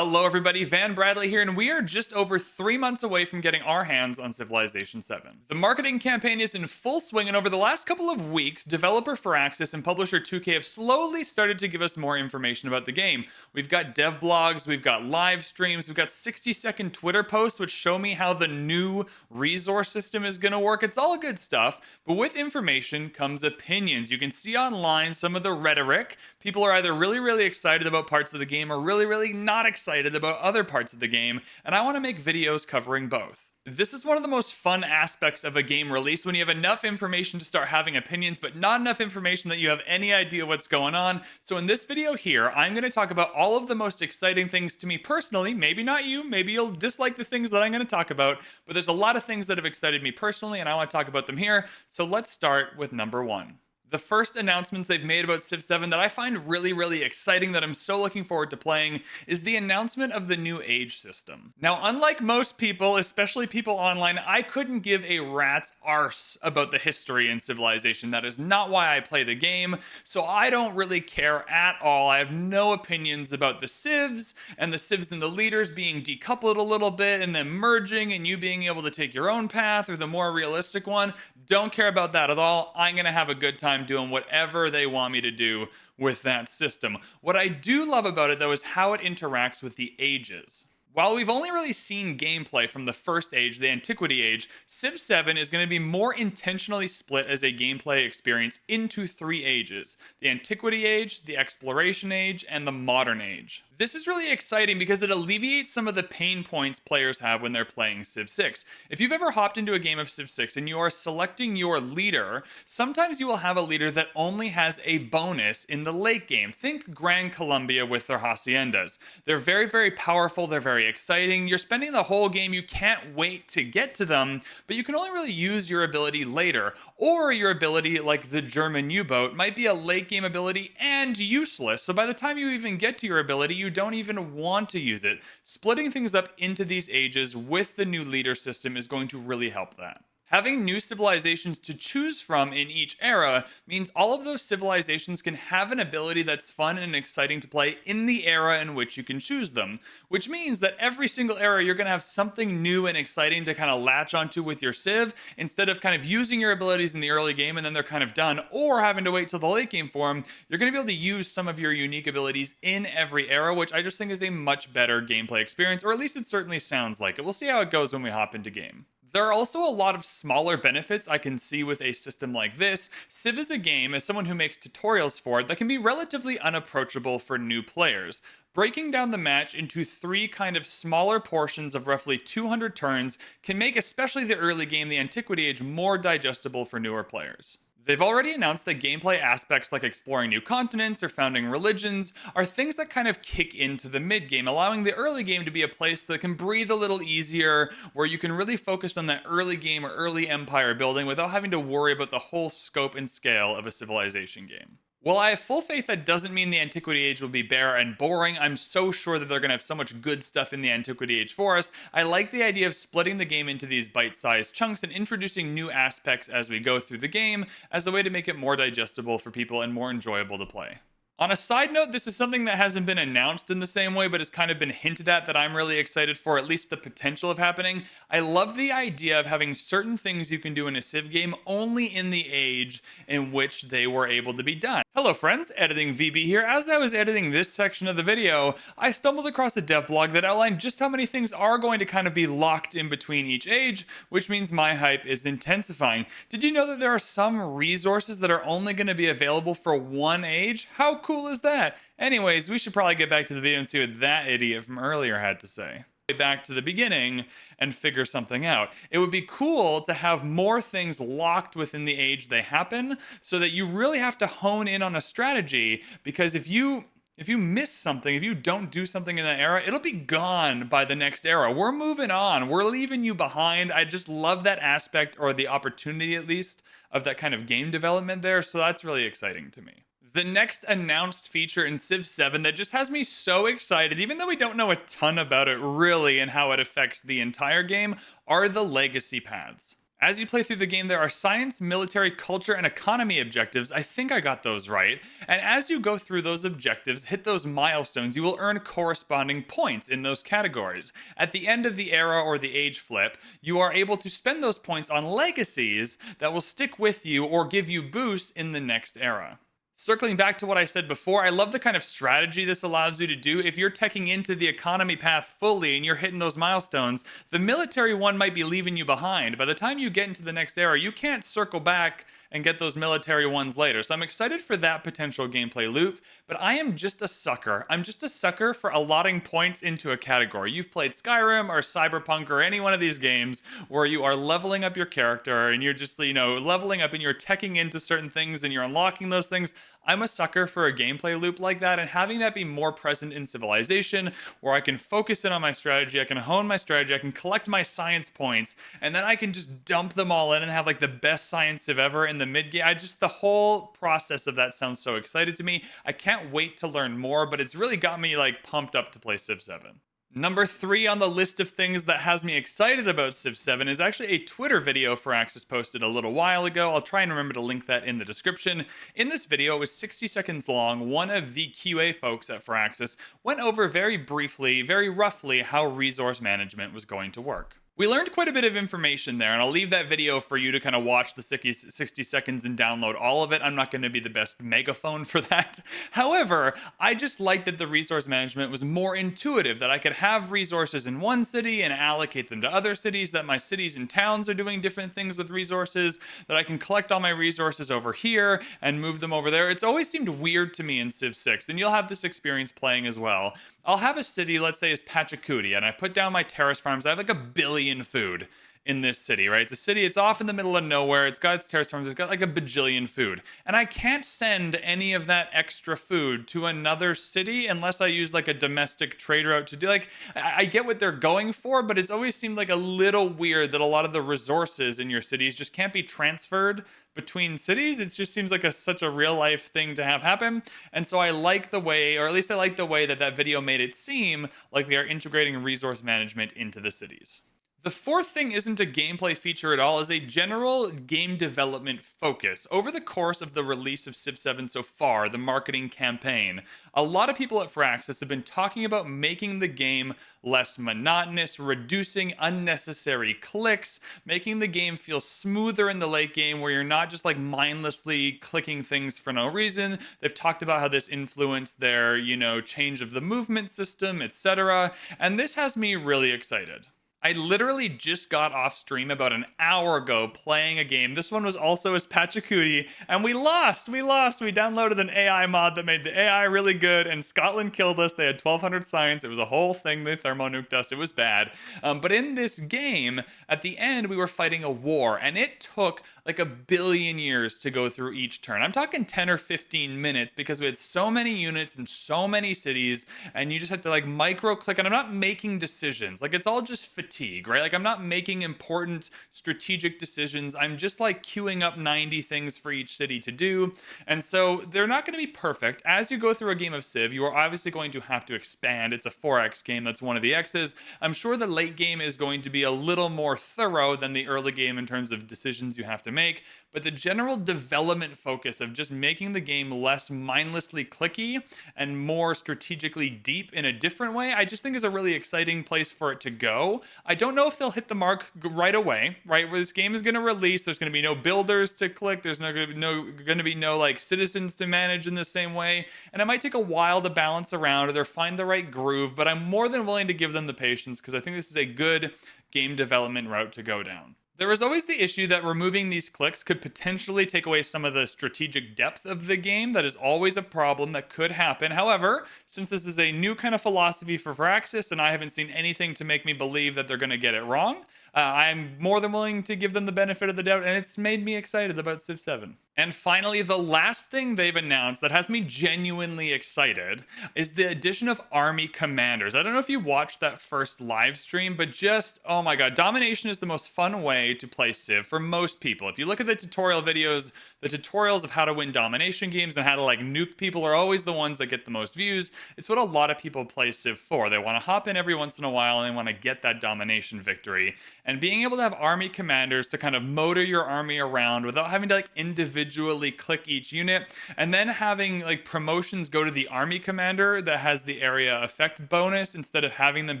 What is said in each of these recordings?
Hello everybody, VanBradley here, and we are just over 3 months away from getting our hands on Civilization 7. The marketing campaign is in full swing, and over the last couple of weeks, developer Firaxis and publisher 2K have slowly started to give us more information about the game. We've got dev blogs, we've got live streams, we've got 60-second Twitter posts which show me how the new resource system is going to work. It's all good stuff, but with information comes opinions. You can see online some of the rhetoric. People are either really excited about parts of the game or really not excited about other parts of the game, and I want to make videos covering both. This is one of the most fun aspects of a game release, when you have enough information to start having opinions, but not enough information that you have any idea what's going on. So in this video here, I'm going to talk about all of the most exciting things to me personally. Maybe not you, maybe you'll dislike the things that I'm going to talk about, but there's a lot of things that have excited me personally, and I want to talk about them here. So let's start with number one. The first announcements they've made about Civ 7 that I find really exciting, that I'm so looking forward to playing, is the announcement of the new age system. Now, unlike most people, especially people online, I couldn't give a rat's arse about the history in Civilization. That is not why I play the game, so I don't really care at all. I have no opinions about the civs, and the civs and the leaders being decoupled a little bit, and then merging, and you being able to take your own path, or the more realistic one. Don't care about that at all. I'm gonna have a good time doing whatever they want me to do with that system. What I do love about it, though, is how it interacts with the ages. While we've only really seen gameplay from the first age, the Antiquity Age, Civ 7 is going to be more intentionally split as a gameplay experience into 3 ages: the Antiquity Age, the Exploration Age, and the Modern Age. This is really exciting because it alleviates some of the pain points players have when they're playing Civ 6. If you've ever hopped into a game of Civ 6 and you are selecting your leader, sometimes you will have a leader that only has a bonus in the late game. Think Gran Colombia with their haciendas. They're very powerful, they're very exciting. You're spending the whole game, you can't wait to get to them, but you can only really use your ability later. Or your ability, like the German U-boat, might be a late game ability and useless, so by the time you even get to your ability, you don't even want to use it. Splitting things up into these ages with the new leader system is going to really help that. Having new civilizations to choose from in each era means all of those civilizations can have an ability that's fun and exciting to play in the era in which you can choose them, which means that every single era you're going to have something new and exciting to kind of latch onto with your civ, instead of kind of using your abilities in the early game and then they're kind of done, or having to wait till the late game for them. You're going to be able to use some of your unique abilities in every era, which I just think is a much better gameplay experience, or at least it certainly sounds like it. We'll see how it goes when we hop into game. There are also a lot of smaller benefits I can see with a system like this. Civ is a game, as someone who makes tutorials for it, that can be relatively unapproachable for new players. Breaking down the match into 3 kind of smaller portions of roughly 200 turns can make especially the early game, the Antiquity Age, more digestible for newer players. They've already announced that gameplay aspects like exploring new continents or founding religions are things that kind of kick into the mid-game, allowing the early game to be a place that can breathe a little easier, where you can really focus on that early game or early empire building without having to worry about the whole scope and scale of a civilization game. While I have full faith that doesn't mean the Antiquity Age will be bare and boring. I'm so sure that they're going to have so much good stuff in the Antiquity Age for us. I like the idea of splitting the game into these bite-sized chunks and introducing new aspects as we go through the game as a way to make it more digestible for people and more enjoyable to play. On a side note, this is something that hasn't been announced in the same way, but has kind of been hinted at, that I'm really excited for, at least the potential of happening. I love the idea of having certain things you can do in a Civ game only in the age in which they were able to be done. Hello friends, Editing VB here. As I was editing this section of the video, I stumbled across a dev blog that outlined just how many things are going to kind of be locked in between each age, which means my hype is intensifying. Did you know that there are some resources that are only going to be available for one age? How cool is that? Anyways, we should probably get back to the video and see what that idiot from earlier had to say. Back to the beginning and figure something out. It would be cool to have more things locked within the age they happen, so that you really have to hone in on a strategy, because if you miss something, if you don't do something in that era, it'll be gone by the next era. We're moving on. We're leaving you behind. I just love that aspect, or the opportunity at least, of that kind of game development there, so that's really exciting to me. The next announced feature in Civ 7 that just has me so excited, even though we don't know a ton about it really and how it affects the entire game, are the legacy paths. As you play through the game, there are science, military, culture, and economy objectives. I think I got those right. And as you go through those objectives, hit those milestones, you will earn corresponding points in those categories. At the end of the era or the age flip, you are able to spend those points on legacies that will stick with you or give you boosts in the next era. Circling back to what I said before, I love the kind of strategy this allows you to do. If you're teching into the economy path fully and you're hitting those milestones, the military one might be leaving you behind. By the time you get into the next era, you can't circle back and get those military ones later. So I'm excited for that potential gameplay loop, but I am just a sucker. I'm just a sucker for allotting points into a category. You've played Skyrim or Cyberpunk or any one of these games where you are leveling up your character and you're just, leveling up and you're teching into certain things and you're unlocking those things. I'm a sucker for a gameplay loop like that, and having that be more present in Civilization, where I can focus in on my strategy, I can hone my strategy, I can collect my science points, and then I can just dump them all in and have like the best science civ ever in the mid game. The whole process of that sounds so excited to me. I can't wait to learn more, but it's really got me like pumped up to play Civ 7. Number 3 on the list of things that has me excited about Civ 7 is actually a Twitter video Firaxis posted a little while ago. I'll try and remember to link that in the description. In this video, it was 60 seconds long. One of the QA folks at Firaxis went over very briefly, very roughly, how resource management was going to work. We learned quite a bit of information there, and I'll leave that video for you to kind of watch the 60 seconds and download all of it. I'm not going to be the best megaphone for that. However, I just liked that the resource management was more intuitive, that I could have resources in one city and allocate them to other cities, that my cities and towns are doing different things with resources, that I can collect all my resources over here and move them over there. It's always seemed weird to me in Civ 6, and you'll have this experience playing as well. I'll have a city, let's say is Pachacuti, and I put down my terrace farms. I have like 1 billion food in this city, right? It's a city, it's off in the middle of nowhere. It's got its terrace farms, it's got like 1 bajillion food. And I can't send any of that extra food to another city unless I use like a domestic trade route to do like, I get what they're going for, but it's always seemed like a little weird that a lot of the resources in your cities just can't be transferred between cities. It just seems like such a real life thing to have happen. And so I like the way, or at least I like the way that video made it seem like they are integrating resource management into the cities. The fourth thing isn't a gameplay feature at all, is a general game development focus. Over the course of the release of Civ 7 so far, the marketing campaign, a lot of people at Firaxis have been talking about making the game less monotonous, reducing unnecessary clicks, making the game feel smoother in the late game where you're not just like mindlessly clicking things for no reason. They've talked about how this influenced their, change of the movement system, etc. And this has me really excited. I literally just got off stream about an hour ago playing a game. This one was also as Pachacuti, and we lost. We downloaded an AI mod that made the AI really good, and Scotland killed us. They had 1,200 science. It was a whole thing. They thermonuked us. It was bad. But in this game, at the end, we were fighting a war, and it took like 1 billion years to go through each turn. I'm talking 10 or 15 minutes because we had so many units and so many cities, and you just had to like micro click. And I'm not making decisions. Like, it's all just fatigue, right? Like, I'm not making important strategic decisions. I'm just like queuing up 90 things for each city to do. And so they're not going to be perfect. As you go through a game of Civ, you are obviously going to have to expand. It's a 4X game. That's one of the X's. I'm sure the late game is going to be a little more thorough than the early game in terms of decisions you have to make. But the general development focus of just making the game less mindlessly clicky and more strategically deep in a different way, I just think is a really exciting place for it to go. I don't know if they'll hit the mark right away, right? Where this game is going to release, there's going to be no builders to click, there's going to be no like citizens to manage in the same way, and it might take a while to balance around or find the right groove, but I'm more than willing to give them the patience because I think this is a good game development route to go down. There is always the issue that removing these clicks could potentially take away some of the strategic depth of the game. That is always a problem that could happen. However, since this is a new kind of philosophy for Firaxis, and I haven't seen anything to make me believe that they're going to get it wrong, I'm more than willing to give them the benefit of the doubt, and it's made me excited about Civ 7. And finally, the last thing they've announced that has me genuinely excited is the addition of army commanders. I don't know if you watched that first live stream, but just, oh my god, domination is the most fun way way to play Civ for most people. If you look at the tutorial videos, the tutorials of how to win domination games and how to like nuke people are always the ones that get the most views. It's what a lot of people play Civ for. They want to hop in every once in a while and they want to get that domination victory. And being able to have army commanders to kind of motor your army around without having to like individually click each unit, and then having like promotions go to the army commander that has the area effect bonus instead of having them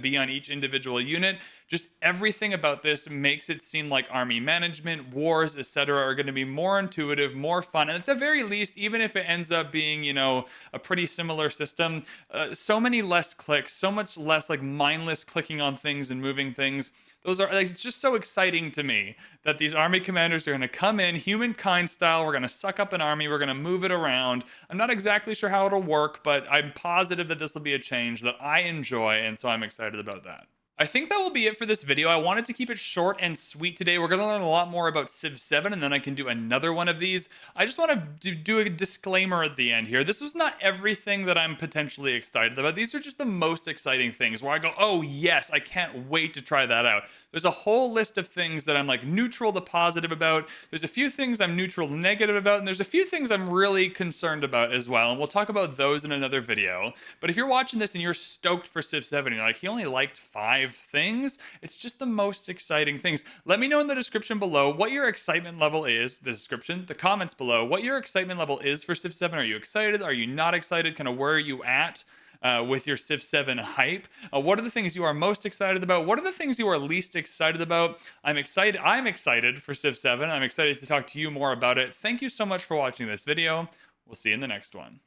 be on each individual unit. Just everything about this makes it seem like army management, wars, etc. are going to be more intuitive, more fun, and at the very least, even if it ends up being, you know, a pretty similar system, so many less clicks, so much less like mindless clicking on things and moving things. Those are like, it's just so exciting to me that these army commanders are going to come in humankind style. We're going to suck up an army. We're going to move it around. I'm not exactly sure how it'll work, but I'm positive that this will be a change that I enjoy, and so I'm excited about that. I think that will be it for this video. I wanted to keep it short and sweet today. We're going to learn a lot more about Civ 7, and then I can do another one of these. I just want to do a disclaimer at the end here. This was not everything that I'm potentially excited about. These are just the most exciting things where I go, oh yes, I can't wait to try that out. There's a whole list of things that I'm like neutral to positive about. There's a few things I'm neutral to negative about, and there's a few things I'm really concerned about as well. And we'll talk about those in another video. But if you're watching this and you're stoked for Civ 7, you're like, he only liked 5 things, it's just the most exciting things. Let me know in the description below what your excitement level is, the comments below, what your excitement level is for Civ 7. Are you excited? Are you not excited? Kind of where are you at with your Civ 7 hype? What are the things you are most excited about? What are the things you are least excited about? I'm excited for Civ 7. I'm excited to talk to you more about it. Thank you so much for watching this video. We'll see you in the next one.